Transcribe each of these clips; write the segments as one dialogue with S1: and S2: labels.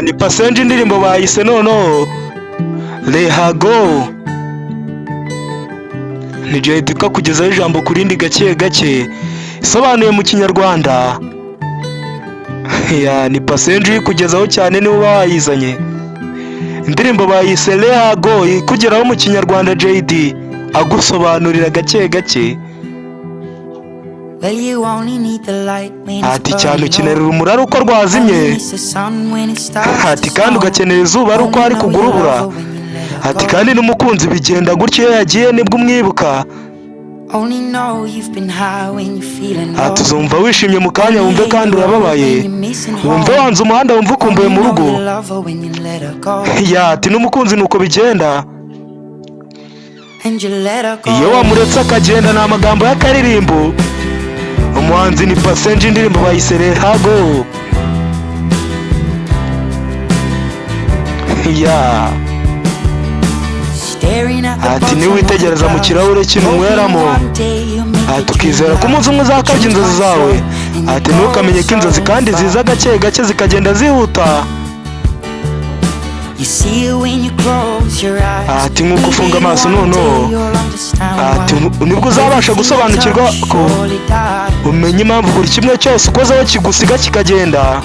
S1: Ni Passenger indirimbo bayise noneho Lehago. Ni Jay Dee kugezaho ijambo kurindi gake gake isobanuye mu kinyarwanda. Ni Passenger kugezaho cyane niwe wayizanye. Indirimbo bayise Lehago ikugeraho mu kinyarwanda Jay Dee agusobanurira gake gake. Ati cyane ukenera urumuri ari uko rwazimye. Ati kandi ugakenera izuba ari uko hari kugurubura. Ati kandi n'umukunzi bigenda gutyo iyo yagiye nibwo umwibuka. Ati uzumva wishimye mu kanya wumve kandi urababaye. Wumve wanze umuhanda wumve ukumbuye mu rugo. Ati n'umukunzi nuko bigenda. Iyo wamuretse akagenda ni amagambo y'akaririmbo. Umuhanzi ni Passenger indirimbo bayise Lehago. Ati niwitegereza mu kirahure kinumweramo. Ati ukizera ko umunsi umwe uzakabya inzozi zawe. Ati ntukamenye ko inzozi kandi ziza gake gake zikagenda zihuta. Ati nk'uko ufunga amaso noneho. Ati nibwo uzabasha gusobanukirwa ko umenya impamvu buri kimwe cyose ukozeho kigusiga kikagenda.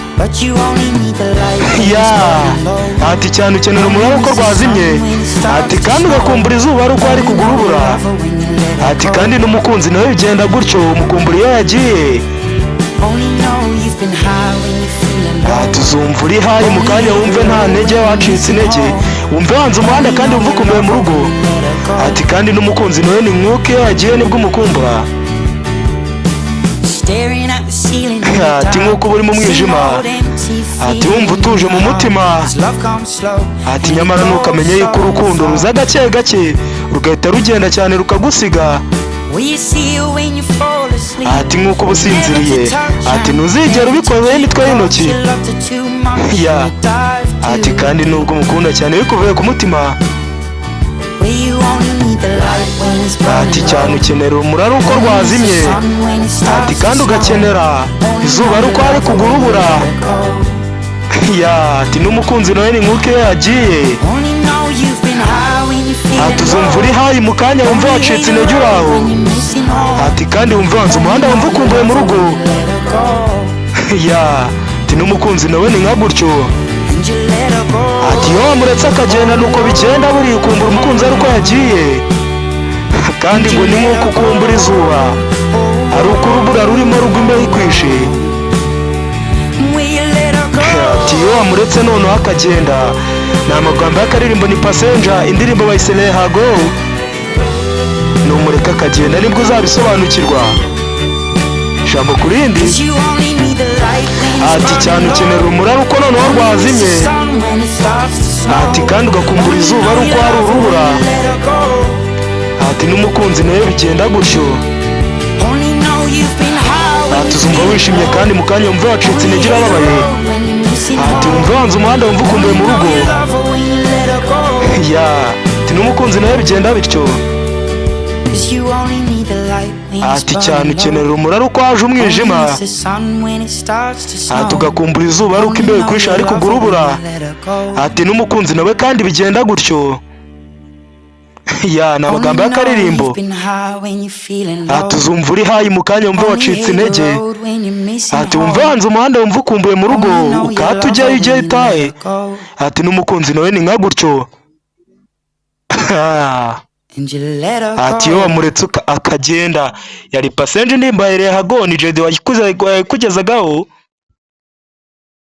S1: Ati cyane ukenera umuriro uko rwazimye. Ati kandi ugakumbura izuba ari uko hari kugurubura. Ati kandi n'umukunzi nawe bigenda gutyo umukumbura iyo yagiye. Ati uzumva uri hayi mu kanya wumve nta ntege wacitse intege. Wumve wanze umuhanda kandi wumve ukumbuye mu rugo. Ati kandi n'umukunzi nawe ni nk'uko iyo yagiye nibwo umukumbura. Ati nk'uko uba uri mu mwijima. Ati wumva utuje mu mutima. Ati nyamara ntukamenye yuko urukundo ruza gake gake rugahita rugenda cyane rukagusiga. Ati nk'uko uba usinziriye. Ati ntuzigera ubikozeho imitwe y'intoki. Ati kandi nubwo umukunda cyane bikuvuye ku mutima. Ati cyane ukenera urumuri ari uko rwazimye. Ati kandi ugakenera izuba ari uko hari kugurubura. Ati n'umukunzi nawe ni nk'uko iyo yagiye. Ati uzumva uri hayi mu kanya wumve wacitse intege uraho. Ati kandi wumve wanze umuhanda wumve ukumbuye mu rugo. Ati n'umukunzi nawe ni nka gutyo. Ati iyo wamuretse akagenda nuko bigenda buriya ukumbura umukunzi ari uko yagiye. Kandi ngo ni nk'uko ukumbura izuba ari uko urubura rurimo rugwa imbeho ikwishe. Ati iyo wamuretse noneho akagenda ni amagambo y'akaririmbo ni Passenger indirimbo bayise Lehago. Numureka akagenda nibwo uzabisobanukirwa. Ijambo kurindi. Ati cyane ukenera urumuri ari uko noneho rwazimye. Ati kandi ugakumbura izuba ari uko hari urubura. Ati n'umukunzi nawe bigenda gutyo. Ati uzumva wishimye kandi mu kanya wumve wacitse intege urababaye. Ati wumve wanze umuhanda wumve ukumbuye mu rugo. Ati n'umukunzi nawe bigenda bityo. Ati cyane ukenera urumuri ari uko haje umwijima. Ati ugakumbura izuba ari uko imbeho ikwishe ari kugurubura. Ati n'umukunzi nawe kandi bigenda gutyo. Ni amagambo y'akaririmbo. Ati uzumva uri hayi mu kanya wumve wacitse intege. Ati wumve wanze umuhanda wumve ukumbuye mu rugo ukahita ujyayo ujyayo utahe. Ati n'umukunzi nawe ni nka gutyo. Ati iyo wamuretse akagenda. Yari Passenger indirimbo ya Lehago ni Jay Dee wayikugezagaho.